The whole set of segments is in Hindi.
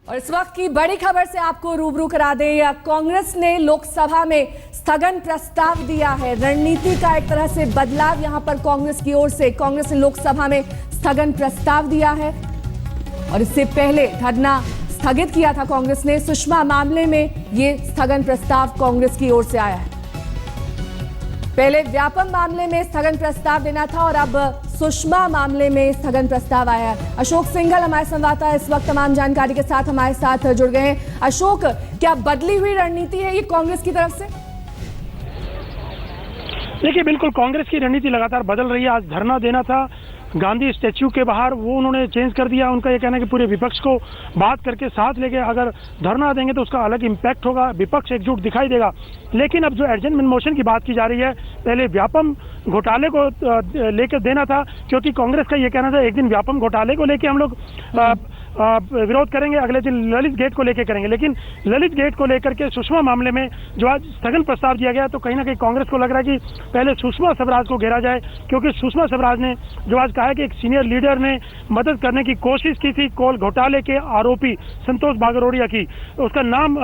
और इस वक्त की बड़ी खबर से आपको रूबरू करा दें, कांग्रेस ने लोकसभा में स्थगन प्रस्ताव दिया है। रणनीति का एक तरह से बदलाव यहां पर कांग्रेस की ओर से। कांग्रेस ने लोकसभा में स्थगन प्रस्ताव दिया है और इससे पहले धरना स्थगित किया था कांग्रेस ने। सुषमा मामले में ये स्थगन प्रस्ताव कांग्रेस की ओर से आया है। पहले व्यापम मामले में स्थगन प्रस्ताव देना था और अब सुषमा मामले में स्थगन प्रस्ताव आया है। अशोक सिंघल हमारे संवाददाता इस वक्त तमाम जानकारी के साथ हमारे साथ जुड़ गए हैं। अशोक, क्या बदली हुई रणनीति है ये कांग्रेस की तरफ से? देखिए, बिल्कुल कांग्रेस की रणनीति लगातार बदल रही है। आज धरना देना था गांधी स्टैच्यू के बाहर, वो उन्होंने चेंज कर दिया। उनका ये कहना है कि पूरे विपक्ष को बात करके साथ लेके अगर धरना देंगे तो उसका अलग इम्पैक्ट होगा, विपक्ष एकजुट दिखाई देगा। लेकिन अब जो एडजमेंट मोशन की बात की जा रही है, पहले व्यापम घोटाले को लेकर देना था, क्योंकि कांग्रेस का ये कहना था एक दिन व्यापम घोटाले को लेकर हम लोग विरोध करेंगे, अगले दिन ललित गेट को लेकर करेंगे। लेकिन ललित गेट को लेकर के सुषमा मामले में जो आज स्थगन प्रस्ताव दिया गया, तो कहीं ना कहीं कांग्रेस को लग रहा है कि पहले सुषमा स्वराज को घेरा जाए, क्योंकि सुषमा स्वराज ने जो आज कहा है कि एक सीनियर लीडर ने मदद करने की कोशिश की थी कोल घोटाले के आरोपी संतोष बागरोडिया की, उसका नाम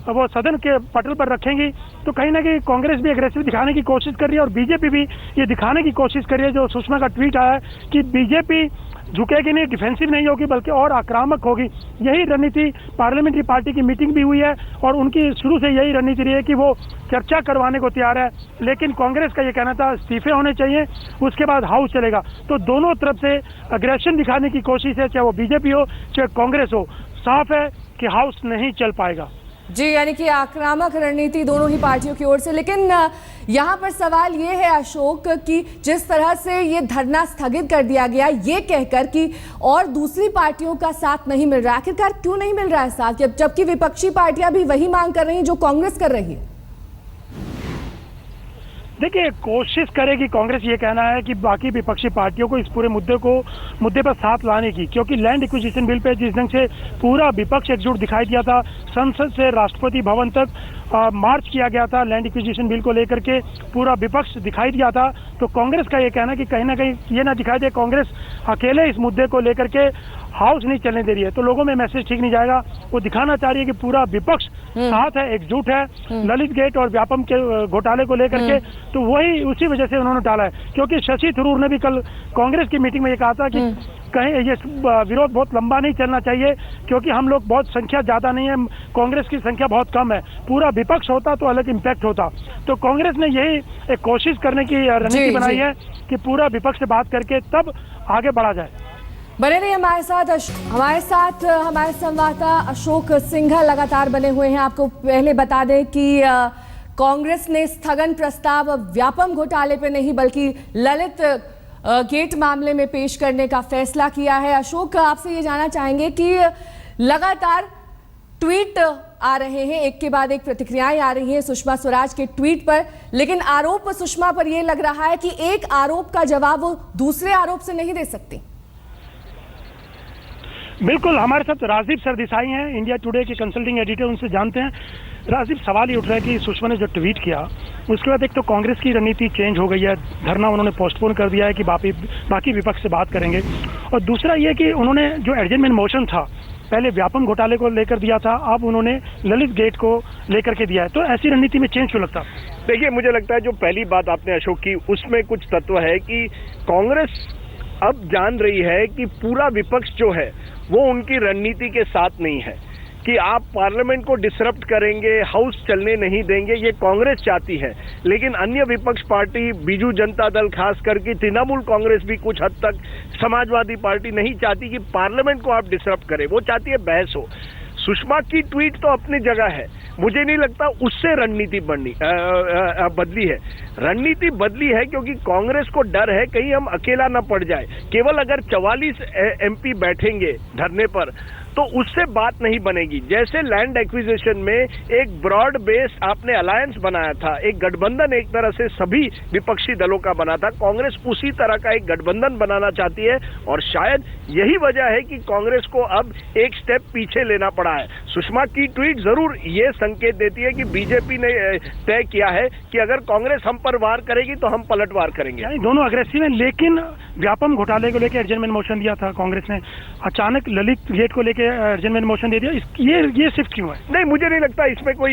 वो सदन के पटल पर रखेंगी। तो कहीं ना कहीं कांग्रेस भी एग्रेसिव दिखाने की कोशिश कर रही है और बीजेपी भी ये दिखाने की कोशिश कर रही है। जो सुषमा का ट्वीट आया है कि बीजेपी झुकेगी नहीं, डिफेंसिव नहीं होगी, बल्कि और आक्रामक होगी। यही रणनीति पार्लियामेंट्री पार्टी की मीटिंग भी हुई है और उनकी शुरू से यही रणनीति रही है कि वो चर्चा करवाने को तैयार है। लेकिन कांग्रेस का ये कहना था इस्तीफे होने चाहिए, उसके बाद हाउस चलेगा। तो दोनों तरफ से अग्रेशन दिखाने की कोशिश है, चाहे वो बीजेपी हो चाहे कांग्रेस हो। साफ है कि हाउस नहीं चल पाएगा। जी, यानी कि आक्रामक रणनीति दोनों ही पार्टियों की ओर से। लेकिन यहाँ पर सवाल ये है अशोक कि जिस तरह से ये धरना स्थगित कर दिया गया, ये कहकर कि और दूसरी पार्टियों का साथ नहीं मिल रहा, आखिरकार क्यों नहीं मिल रहा है साथ, जबकि विपक्षी पार्टियां भी वही मांग कर रही हैं जो कांग्रेस कर रही है? देखिए, कोशिश करेगी कांग्रेस, ये कहना है कि बाकी विपक्षी पार्टियों को इस पूरे मुद्दे पर साथ लाने की, क्योंकि लैंड एक्विजिशन बिल पे जिस ढंग से पूरा विपक्ष एकजुट दिखाई दिया था, संसद से राष्ट्रपति भवन तक मार्च किया गया था लैंड एक्विजिशन बिल को लेकर के, पूरा विपक्ष दिखाई दिया था। तो कांग्रेस का ये कहना है कि कहीं ना कहीं ये ना दिखाई दे कांग्रेस अकेले इस मुद्दे को लेकर के हाउस नहीं चलने दे रही है, तो लोगों में मैसेज ठीक नहीं जाएगा। वो दिखाना चाह रही है कि पूरा विपक्ष साथ है, एकजुट है ललित गेट और व्यापम के घोटाले को लेकर के। तो वही उसी वजह से उन्होंने टाला है, क्योंकि शशि थरूर ने भी कल कांग्रेस की मीटिंग में ये कहा था कि कहीं ये विरोध बहुत लंबा नहीं चलना चाहिए, क्योंकि हम लोग बहुत संख्या ज्यादा नहीं है, कांग्रेस की संख्या बहुत कम है। पूरा विपक्ष होता तो अलग इम्पैक्ट होता। तो कांग्रेस ने यही एक कोशिश करने की रणनीति बनाई है कि पूरा विपक्ष से बात करके तब आगे बढ़ा जाए। बने रहिए हमारे साथ हमारे संवाददाता अशोक सिंघल लगातार बने हुए हैं। आपको पहले बता दें कि कांग्रेस ने स्थगन प्रस्ताव व्यापम घोटाले पे नहीं बल्कि ललित गेट मामले में पेश करने का फैसला किया है। अशोक, आपसे ये जानना चाहेंगे कि लगातार ट्वीट आ रहे हैं, एक के बाद एक प्रतिक्रियाएं आ रही हैं सुषमा स्वराज के ट्वीट पर, लेकिन आरोप सुषमा पर यह लग रहा है कि एक आरोप का जवाब वो दूसरे आरोप से नहीं दे सकती। बिल्कुल, हमारे साथ राजीव सरदेसाई हैं, इंडिया टुडे के कंसल्टिंग एडिटर, उनसे जानते हैं। राजीव, सवाल ये उठ रहा है कि सुषमा ने जो ट्वीट किया उसके बाद एक तो कांग्रेस की रणनीति चेंज हो गई है, धरना उन्होंने पोस्टपोन कर दिया है कि बाकी विपक्ष से बात करेंगे, और दूसरा ये कि उन्होंने जो एडजमेंट मोशन था पहले व्यापम घोटाले को लेकर दिया था, अब उन्होंने ललित गेट को लेकर के दिया है। तो ऐसी रणनीति में चेंज क्यों लगता? देखिए, मुझे लगता है जो पहली बात आपने अशोक की, उसमें कुछ तत्व है कि कांग्रेस अब जान रही है कि पूरा विपक्ष जो है वो उनकी रणनीति के साथ नहीं है, कि आप पार्लियामेंट को डिसरप्ट करेंगे, हाउस चलने नहीं देंगे, ये कांग्रेस चाहती है। लेकिन अन्य विपक्ष पार्टी, बीजू जनता दल, खास करके तृणमूल कांग्रेस भी कुछ हद तक, समाजवादी पार्टी नहीं चाहती कि पार्लियामेंट को आप डिसरप्ट करें, वो चाहती है बहस हो। सुषमा की ट्वीट तो अपनी जगह है, मुझे नहीं लगता उससे रणनीति बदली है। रणनीति बदली है क्योंकि कांग्रेस को डर है कहीं हम अकेला न पड़ जाए। केवल अगर 44 एमपी बैठेंगे धरने पर तो उससे बात नहीं बनेगी। जैसे लैंड एक्विजिशन में एक ब्रॉड बेस आपने अलायंस बनाया था, एक गठबंधन एक तरह से सभी विपक्षी दलों का बना था, कांग्रेस उसी तरह का एक गठबंधन बनाना चाहती है और शायद यही वजह है कि कांग्रेस को अब एक स्टेप पीछे लेना पड़ा है। सुषमा की ट्वीट जरूर ये संकेत देती है कि बीजेपी ने तय किया है कि अगर कांग्रेस हम पर वार करेगी तो हम पलटवार करेंगे। दोनों अग्रेसिव हैं, लेकिन व्यापम घोटाले को लेकर एडजमेंट मोशन दिया था कांग्रेस ने, अचानक ललित गेट को लेकर एडजमेंट मोशन दे दिया। ये शिफ्ट क्यों है? नहीं, मुझे नहीं लगता इसमें कोई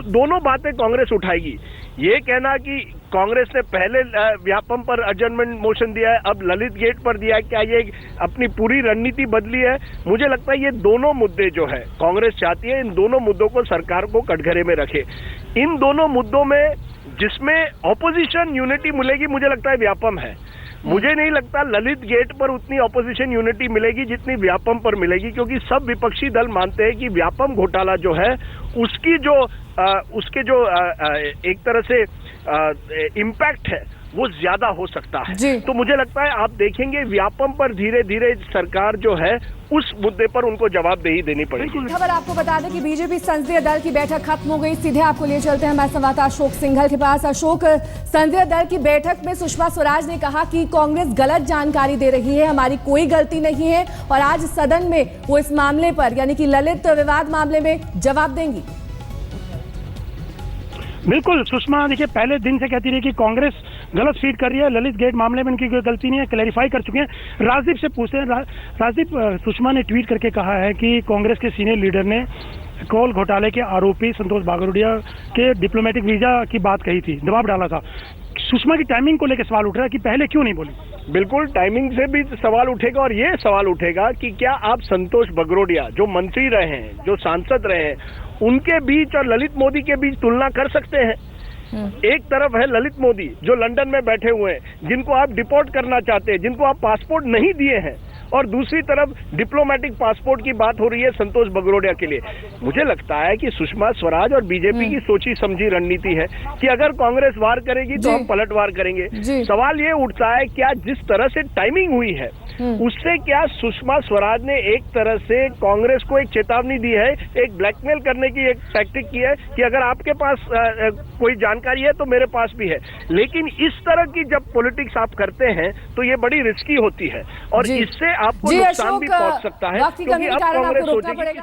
दोनों बातें कांग्रेस उठाएगी। ये कहना कि कांग्रेस ने पहले व्यापम पर एडजमेंट मोशन दिया है, अब ललित गेट पर दिया है, क्या ये अपनी पूरी रणनीति बदली है? मुझे लगता है ये दोनों मुद्दे जो है कांग्रेस चाहती है इन दोनों मुद्दों को सरकार को कटघरे में रखे। इन दोनों मुद्दों में जिसमें ऑपोजिशन यूनिटी मिलेगी मुझे लगता है व्यापम है। मुझे नहीं लगता ललित गेट पर उतनी ऑपोजिशन यूनिटी मिलेगी जितनी व्यापम पर मिलेगी, क्योंकि सब विपक्षी दल मानते हैं कि व्यापम घोटाला जो है उसके जो एक तरह से इम्पैक्ट है वो ज्यादा हो सकता है। तो मुझे लगता है आप देखेंगे व्यापम पर धीरे धीरे सरकार जो है उस मुद्दे पर उनको जवाबदेही देनी पड़ेगी। खबर आपको बता दें कि बीजेपी संसदीय दल की बैठक खत्म हो गई। सीधे आपको ले चलते हैं हमारे संवाददाता अशोक सिंघल के पास। अशोक, संसदीय दल की बैठक में सुषमा स्वराज ने कहा कि कांग्रेस गलत जानकारी दे रही है, हमारी कोई गलती नहीं है, और आज सदन में वो इस मामले पर यानी कि ललित विवाद मामले में जवाब देंगी। बिल्कुल, सुषमा देखिए पहले दिन से कहती रही कि कांग्रेस गलत फीड कर रही है, ललित गेट मामले में उनकी कोई गलती नहीं है, क्लैरिफाई कर चुके हैं। राजदीप से पूछते हैं। राजदीप, सुषमा ने ट्वीट करके कहा है कि कांग्रेस के सीनियर लीडर ने कोल घोटाले के आरोपी संतोष बागरोडिया के डिप्लोमेटिक वीजा की बात कही थी, दबाव डाला था। सुषमा की टाइमिंग को लेकर सवाल उठ रहा है कि पहले क्यों नहीं बोली? बिल्कुल, टाइमिंग से भी सवाल उठेगा और ये सवाल उठेगा कि क्या आप संतोष बागरोडिया जो मंत्री रहे हैं, जो सांसद रहे हैं, उनके बीच और ललित मोदी के बीच तुलना कर सकते हैं? एक तरफ है ललित मोदी जो लंदन में बैठे हुए हैं, जिनको आप डिपोर्ट करना चाहते हैं, जिनको आप पासपोर्ट नहीं दिए हैं, और दूसरी तरफ डिप्लोमेटिक पासपोर्ट की बात हो रही है संतोष बागरोडिया के लिए। मुझे लगता है कि सुषमा स्वराज और बीजेपी की सोची समझी रणनीति है कि अगर कांग्रेस वार करेगी तो हम पलटवार करेंगे। सवाल ये उठता है क्या जिस तरह से टाइमिंग हुई है उससे क्या सुषमा स्वराज ने एक तरह से कांग्रेस को एक चेतावनी दी है, एक ब्लैकमेल करने की एक टैक्टिक की है कि अगर आपके पास कोई जानकारी है तो मेरे पास भी है। लेकिन इस तरह की जब पॉलिटिक्स आप करते हैं तो ये बड़ी रिस्की होती है और इससे आपको नुकसान भी पहुंच सकता है, क्योंकि अब कांग्रेस सोचेगी